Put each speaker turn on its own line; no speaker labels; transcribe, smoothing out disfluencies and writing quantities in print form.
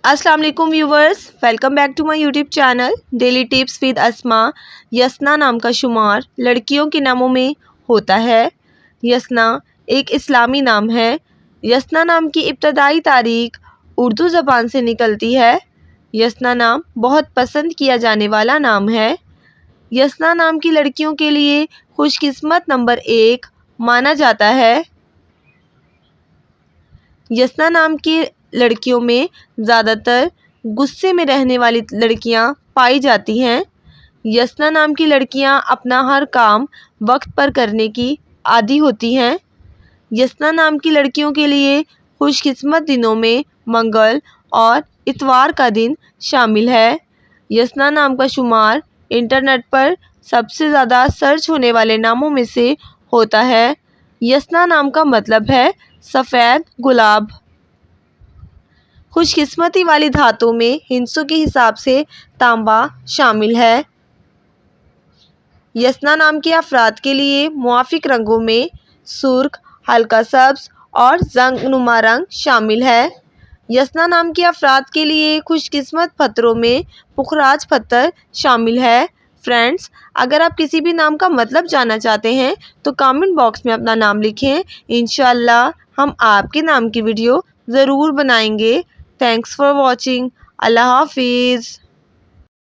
अस्सलाम वालेकुम viewers, welcome back to my YouTube channel daily tips with Asma. यसना नाम का शुमार लड़कियों के नामों में होता है। यसना एक इस्लामी नाम है। यसना नाम की इब्तदाई तारीख उर्दू ज़बान से निकलती है। यसना नाम बहुत पसंद किया जाने वाला नाम है। यसना नाम की लड़कियों के लिए खुशकिस्मत नंबर 1 माना जाता है। यसना नाम की लड़कियों में ज़्यादातर गुस्से में रहने वाली लड़कियां पाई जाती हैं। यसना नाम की लड़कियां अपना हर काम वक्त पर करने की आदी होती हैं। यसना नाम की लड़कियों के लिए खुशकिस्मत दिनों में मंगल और इतवार का दिन शामिल है। यसना नाम का शुमार इंटरनेट पर सबसे ज़्यादा सर्च होने वाले नामों में से होता है। यसना नाम का मतलब है सफ़ेद गुलाब। खुशकिस्मती वाली धातु में हिंसों के हिसाब से तांबा शामिल है। यसना नाम के अफराद के लिए मुआफिक रंगों में सुर्ख, हल्का सब्ज और जंगनुमा रंग शामिल है। यसना नाम के अफराद के लिए खुशकिस्मत पत्थरों में पुखराज पत्थर शामिल है। फ्रेंड्स, अगर आप किसी भी नाम का मतलब जानना चाहते हैं तो कमेंट बॉक्स में अपना नाम लिखें। इंशाअल्लाह हम आपके नाम की वीडियो ज़रूर बनाएंगे। Thanks for watching. अल्लाह हाफिज़।